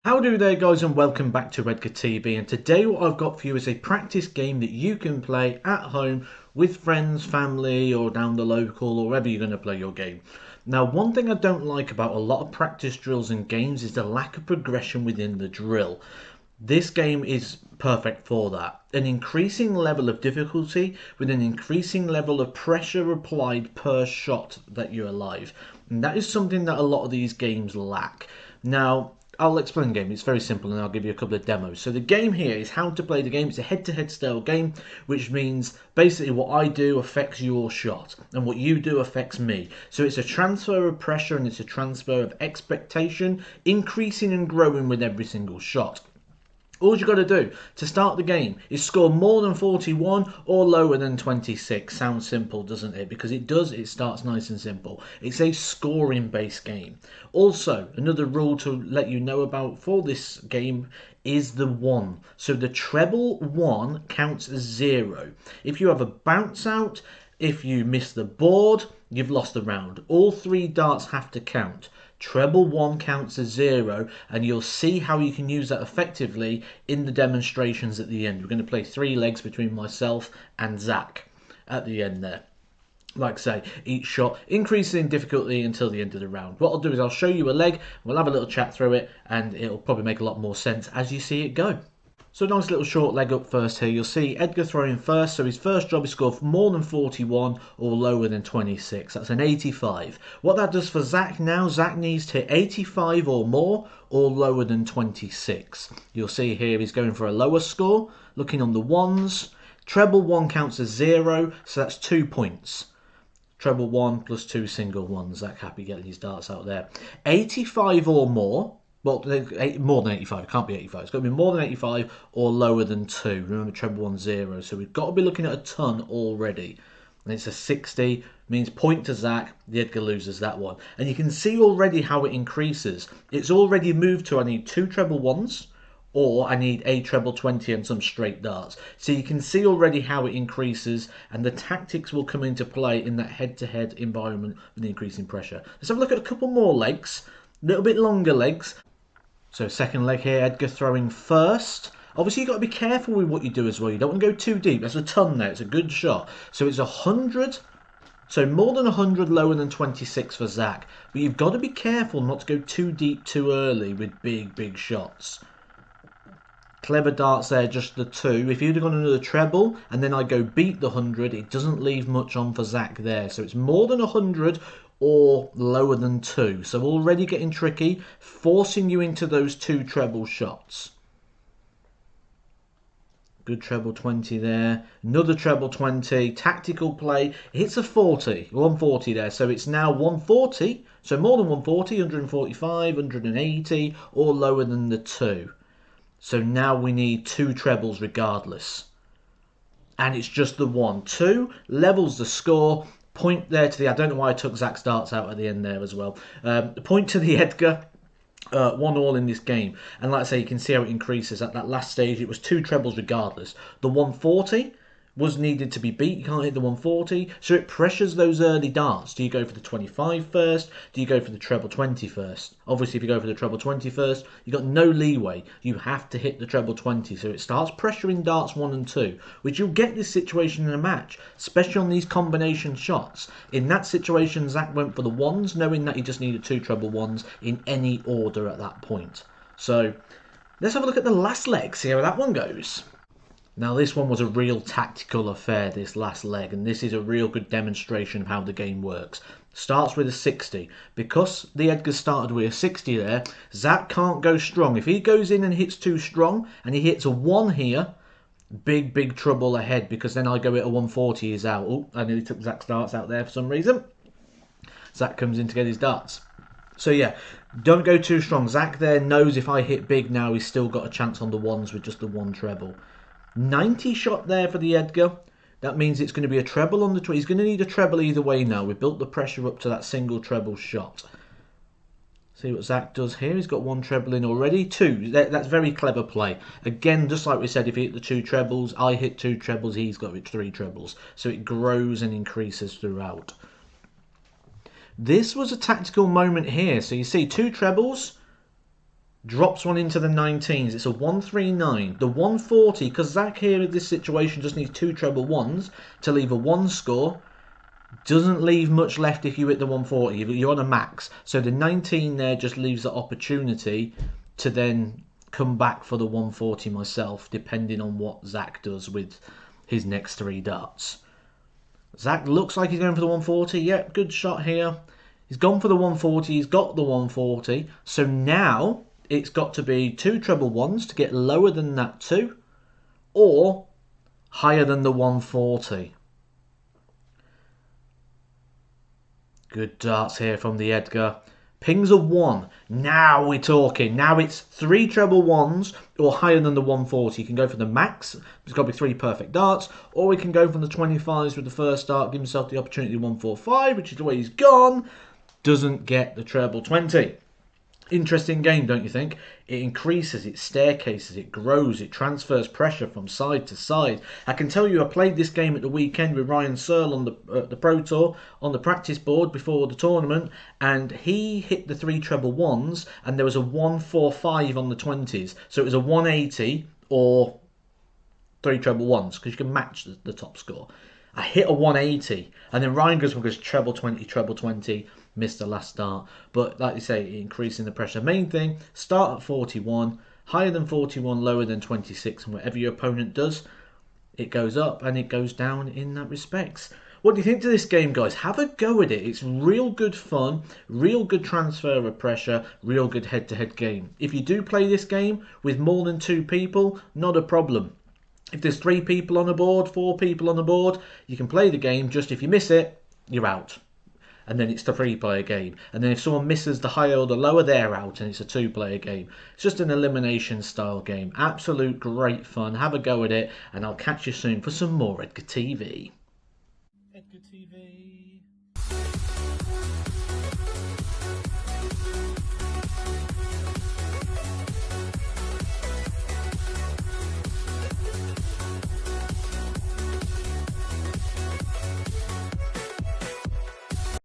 How do there guys, and welcome back to Edgar TV, and today what I've got for you is a practice game that you can play at home with friends, family, or down the local or wherever you're going to play your game. Now, one thing I don't like about a lot of practice drills and games is the lack of progression within the drill. This game is perfect for that. An increasing level of difficulty with an increasing level of pressure applied per shot that you're alive. And that is something that a lot of these games lack. Now, I'll explain the game. It's very simple and I'll give you a couple of demos. So the game here is how to play the game. It's a head-to-head style game, which means basically what I do affects your shot and what you do affects me. So it's a transfer of pressure and it's a transfer of expectation, increasing and growing with every single shot. All you got to do to start the game is score more than 41 or lower than 26. Sounds simple, doesn't it? Because it does, it starts nice and simple. It's a scoring based game. Also, another rule to let you know about for this game is the 1. So the treble 1 counts as 0. If you have a bounce out, if you miss the board, you've lost the round. All 3 darts have to count. Treble 1 counts as 0, and you'll see how you can use that effectively in the demonstrations at the end. We're going to play 3 legs between myself and Zach at the end there. Like I say, each shot increases in difficulty until the end of the round. What I'll do is I'll show you a leg, we'll have a little chat through it, and it'll probably make a lot more sense as you see it go. So nice little short leg up first here. You'll see Edgar throwing first. So his first job is score more than 41 or lower than 26. That's an 85. What that does for Zach now, Zach needs to hit 85 or more or lower than 26. You'll see here he's going for a lower score. Looking on the ones. Treble 1 counts as 0, so that's 2 points. Treble 1 plus 2 single ones. Zach happy getting his darts out there. 85 or more. Well, more than 85. It can't be 85. It's got to be more than 85 or lower than 2. Remember, treble 1, 0. So we've got to be looking at a ton already. And it's a 60. Means point to Zach. The Edgar loses that one. And you can see already how it increases. It's already moved to I need 2 treble 1s. Or I need a treble 20 and some straight darts. So you can see already how it increases. And the tactics will come into play in that head-to-head environment with the increasing pressure. Let's have a look at a couple more legs. A little bit longer legs. So second leg here, Edgar throwing first. Obviously, you've got to be careful with what you do as well. You don't want to go too deep. That's a ton there. It's a good shot. So it's 100. So more than 100, lower than 26 for Zach. But you've got to be careful not to go too deep too early with big shots. Clever darts there, just the 2. If you'd have gone another treble and then I go beat the 100, it doesn't leave much on for Zach there. So it's more than 100 or lower than 2. So already getting tricky, forcing you into those 2 treble shots. Good treble 20 there. Another treble 20. Tactical play. It hits a 40. 140 there. So it's now 140. So more than 140, 145, 180 or lower than the 2. So now we need 2 trebles regardless. And it's just the 1. 2 levels the score. Point there to the... I don't know why I took Zach's darts out at the end there as well. Point to the Edgar. 1-1 in this game. And like I say, you can see how it increases. At that last stage, it was 2 trebles regardless. The 140 was needed to be beat. You can't hit the 140. So it pressures those early darts. Do you go for the 25 first? Do you go for the treble 20 first? Obviously, if you go for the treble 20 first, you've got no leeway. You have to hit the treble 20. So it starts pressuring darts 1 and 2, which you'll get this situation in a match, especially on these combination shots. In that situation, Zach went for the 1s, knowing that he just needed 2 treble 1s in any order at that point. So let's have a look at the last leg, see how that one goes. Now this one was a real tactical affair, this last leg, and this is a real good demonstration of how the game works. Starts with a 60. Because the Edgar started with a 60 there, Zach can't go strong. If he goes in and hits too strong, and he hits a 1 here, big trouble ahead, because then I go at a 140, he's out. Oh, I nearly took Zach's darts out there for some reason. Zach comes in to get his darts. So yeah, don't go too strong. Zach there knows if I hit big now, he's still got a chance on the 1s with just the 1 treble. 90 shot there for the Edgar. That means it's going to be a treble on the... He's going to need a treble either way now. We've built the pressure up to that single treble shot. See what Zach does here. He's got 1 treble in already. 2. That's very clever play. Again, just like we said, if he hit the 2 trebles, I hit 2 trebles, he's got 3 trebles. So it grows and increases throughout. This was a tactical moment here. So you see 2 trebles. drops one into the 19s. It's a 139. The 140, because Zach here in this situation just needs two treble ones to leave a one score, doesn't leave much left if you hit the 140. You're on a max. So the 19 there just leaves the opportunity to then come back for the 140 myself, depending on what Zach does with his next three darts. Zach looks like he's going for the 140. Yep, good shot here. He's gone for the 140. He's got the 140. So now it's got to be two treble ones to get lower than that 2 or higher than the 140. Good darts here from the Edgar. Pings of 1. Now we're talking. Now it's 3 treble ones or higher than the 140. You can go for the max. It's got to be 3 perfect darts. Or we can go from the 25s with the first dart. Give himself the opportunity 145, which is the way he's gone. Doesn't get the treble 20. Interesting game, don't you think? It increases, it staircases, it grows, it transfers pressure from side to side. I can tell you I played this game at the weekend with Ryan Searle on the Pro Tour, on the practice board before the tournament, and he hit the 3 treble ones, and there was a 145 on the 20s. So it was a 180 or 3 treble ones, because you can match the top score. I hit a 180, and then Ryan goes treble 20, missed the last start. But like you say, increasing the pressure. Main thing, start at 41, higher than 41, lower than 26, and whatever your opponent does, it goes up and it goes down in that respects. What do you think to this game, guys? Have a go at it. It's real good fun, real good transfer of pressure, real good head-to-head game. If you do play this game with more than 2 people, not a problem. If there's 3 people on the board, 4 people on the board, you can play the game. Just if you miss it, you're out. And then it's the 3-player game. And then if someone misses the higher or the lower, they're out, and it's a 2-player game. It's just an elimination style game. Absolute great fun. Have a go at it, and I'll catch you soon for some more Edgar TV. Edgar TV.